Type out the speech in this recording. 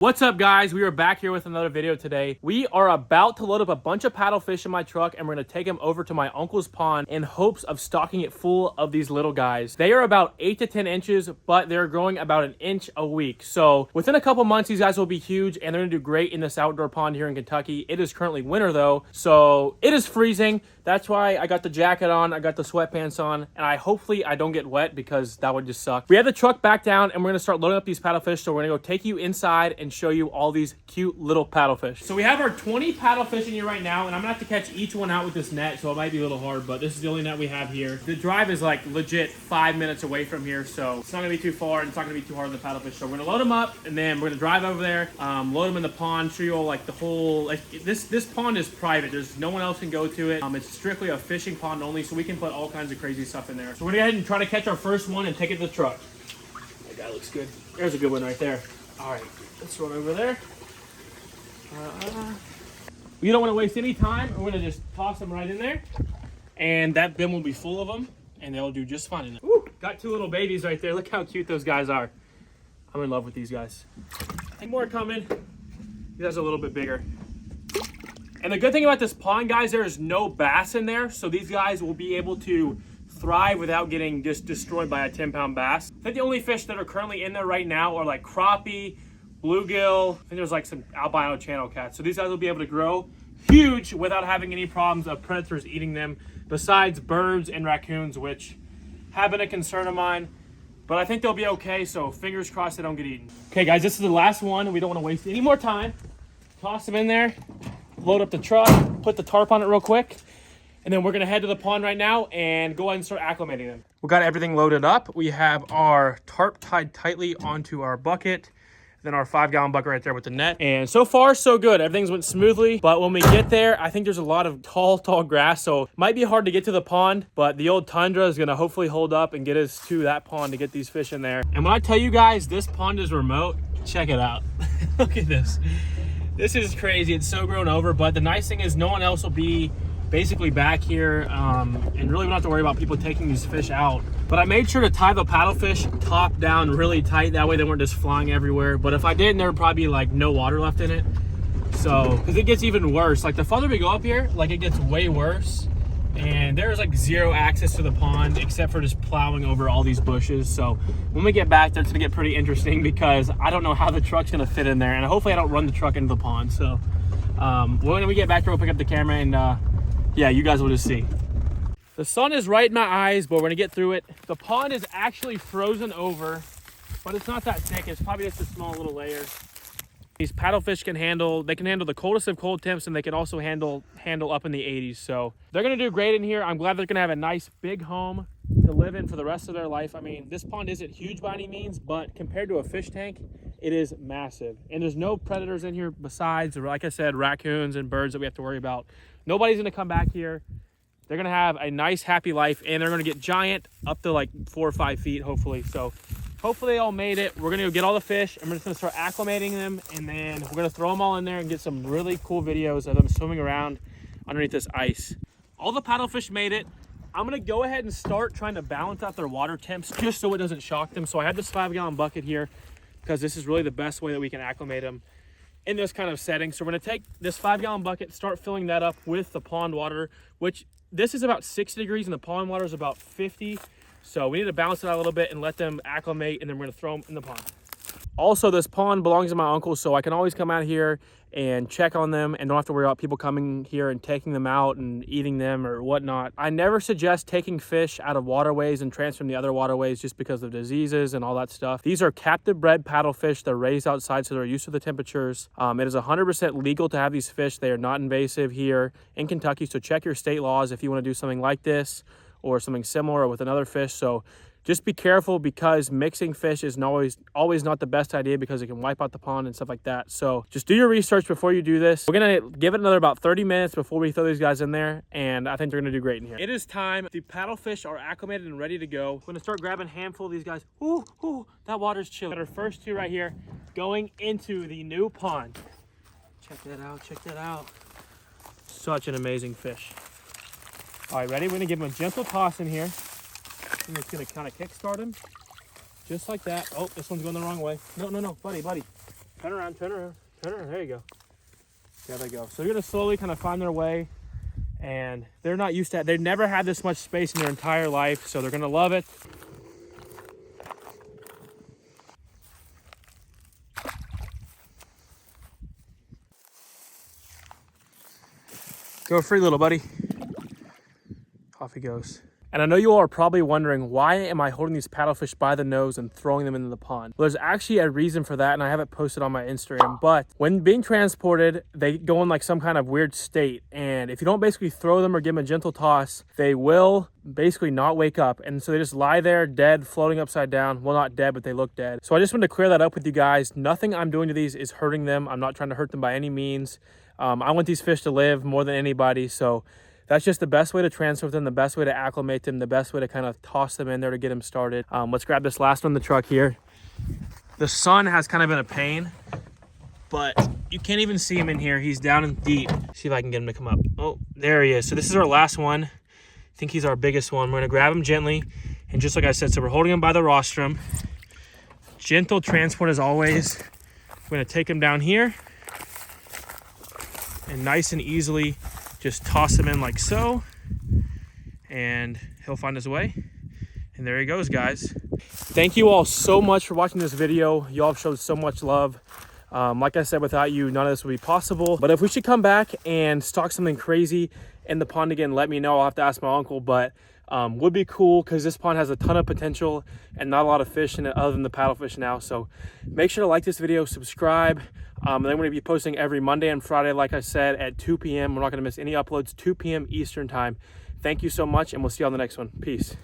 What's up, guys? We are back here with another video today. We are about to load up a bunch of paddlefish in my truck and we're going to take them over to my uncle's pond in hopes of stocking it full of these little guys. They are about 8 to 10 inches, but they're growing about an inch a week. So within a couple months, these guys will be huge and they're going to do great in this outdoor pond here in Kentucky. It is currently winter though, so it is freezing. That's why I got the jacket on, I got the sweatpants on, and hopefully I don't get wet because that would just suck. We have the truck back down and we're going to start loading up these paddlefish, so we're going to go take you inside and show you all these cute little paddlefish. So we have our 20 paddlefish in here right now, and I'm gonna have to catch each one out with this net, so it might be a little hard, but this is the only net we have here. The drive is like legit 5 minutes away from here, so it's not gonna be too far and it's not gonna be too hard on the paddlefish. So we're gonna load them up and then we're gonna drive over there, load them in the pond, show you all like the whole, like this pond is private. There's no one else can go to it. It's strictly a fishing pond only, so we can put all kinds of crazy stuff in there. So we're gonna go ahead and try to catch our first one and take it to the truck. That guy looks good. There's a good one right there. All right, let's run over there. You don't want to waste any time. We're going to just toss them right in there, and that bin will be full of them, and they'll do just fine in it. Woo, got two little babies right there. Look how cute those guys are. I'm in love with these guys. And more coming. These guys are a little bit bigger. And the good thing about this pond, guys, there is no bass in there, so these guys will be able to thrive without getting just destroyed by a 10-pound bass. I think the only fish that are currently in there right now are like crappie, bluegill. I think there's like some albino channel cats. So these guys will be able to grow huge without having any problems of predators eating them, besides birds and raccoons, which have been a concern of mine. But I think they'll be okay, so fingers crossed they don't get eaten. Okay, guys, this is the last one. We don't want to waste any more time. Toss them in there, load up the truck, put the tarp on it real quick, and then we're gonna head to the pond right now and go ahead and start acclimating them. We got everything loaded up. We have our tarp tied tightly onto our bucket, then our 5-gallon bucket right there with the net. And so far, so good. Everything's went smoothly, but when we get there, I think there's a lot of tall grass, so it might be hard to get to the pond, but the old Tundra is gonna hopefully hold up and get us to that pond to get these fish in there. And when I tell you guys, this pond is remote, check it out. Look at this. This is crazy. It's so grown over, but the nice thing is no one else will be basically back here, and really we don't have to worry about people taking these fish out. But I made sure to tie the paddlefish top down really tight, that way they weren't just flying everywhere. But if I didn't, there would probably be like no water left in it. So, because it gets even worse. Like the farther we go up here, like it gets way worse. And there's like zero access to the pond except for just plowing over all these bushes. So when we get back there, it's gonna get pretty interesting because I don't know how the truck's gonna fit in there. And hopefully I don't run the truck into the pond. So when we get back there, we'll pick up the camera and yeah, you guys will just see. The sun is right in my eyes, but we're gonna get through it. The pond is actually frozen over, but it's not that thick. It's probably just a small little layer. These paddlefish can handle the coldest of cold temps, and they can also handle up in the 80s. So they're gonna do great in here. I'm glad they're gonna have a nice big home to live in for the rest of their life. I mean, this pond isn't huge by any means, but compared to a fish tank, it is massive. And there's no predators in here besides, like I said, raccoons and birds that we have to worry about. Nobody's gonna come back here. They're gonna have a nice, happy life, and they're gonna get giant up to like 4 or 5 feet, hopefully. So hopefully they all made it. We're gonna go get all the fish, and we're just gonna start acclimating them, and then we're gonna throw them all in there and get some really cool videos of them swimming around underneath this ice. All the paddlefish made it. I'm gonna go ahead and start trying to balance out their water temps just so it doesn't shock them. So I have this 5-gallon bucket here because this is really the best way that we can acclimate them in this kind of setting. So we're gonna take this 5-gallon bucket, start filling that up with the pond water, which this is about 60 degrees and the pond water is about 50. So we need to balance it out a little bit and let them acclimate, and then we're gonna throw them in the pond. Also, this pond belongs to my uncle, so I can always come out here and check on them and don't have to worry about people coming here and taking them out and eating them or whatnot. I never suggest taking fish out of waterways and transferring to other waterways just because of diseases and all that stuff. These are captive bred paddlefish. They're raised outside, so they're used to the temperatures. It is 100% legal to have these fish. They are not invasive here in Kentucky, so check your state laws if you want to do something like this or something similar with another fish. So just be careful, because mixing fish is always not the best idea because it can wipe out the pond and stuff like that. So just do your research before you do this. We're gonna give it another about 30 minutes before we throw these guys in there, and I think they're gonna do great in here. It is time. The paddlefish are acclimated and ready to go. We're gonna start grabbing a handful of these guys. Ooh, that water's chill. Got our first two right here going into the new pond. Check that out. Such an amazing fish. All right, ready? We're gonna give them a gentle toss in here. I'm just gonna kind of kickstart him, just like that. Oh, this one's going the wrong way. No, buddy. Turn around, turn around, turn around. There you go. There they go. So they're gonna slowly kind of find their way, and they're not used to it. They've never had this much space in their entire life, so they're gonna love it. Go free, little buddy. Off he goes. And I know you all are probably wondering, why am I holding these paddlefish by the nose and throwing them into the pond? Well, there's actually a reason for that, and I have it posted on my Instagram. But when being transported, they go in like some kind of weird state. And if you don't basically throw them or give them a gentle toss, they will basically not wake up. And so they just lie there dead, floating upside down. Well, not dead, but they look dead. So I just wanted to clear that up with you guys. Nothing I'm doing to these is hurting them. I'm not trying to hurt them by any means. I want these fish to live more than anybody. So that's just the best way to transfer them, the best way to acclimate them, the best way to kind of toss them in there to get them started. Let's grab this last one in the truck here. The sun has kind of been a pain, but you can't even see him in here. He's down in deep. See if I can get him to come up. Oh, there he is. So this is our last one. I think he's our biggest one. We're gonna grab him gently. And just like I said, so we're holding him by the rostrum. Gentle transport as always. We're gonna take him down here and nice and easily just toss him in like so, and he'll find his way. And there he goes, guys. Thank you all so much for watching this video. You all have showed so much love. Like I said, without you, none of this would be possible. But if we should come back and stock something crazy in the pond again, let me know. I'll have to ask my uncle, but would be cool because this pond has a ton of potential and not a lot of fish in it other than the paddlefish now. So make sure to like this video, subscribe. And then we're going to be posting every Monday and Friday, like I said, at 2 p.m. We're not going to miss any uploads, 2 p.m. Eastern time. Thank you so much, and we'll see you on the next one. Peace.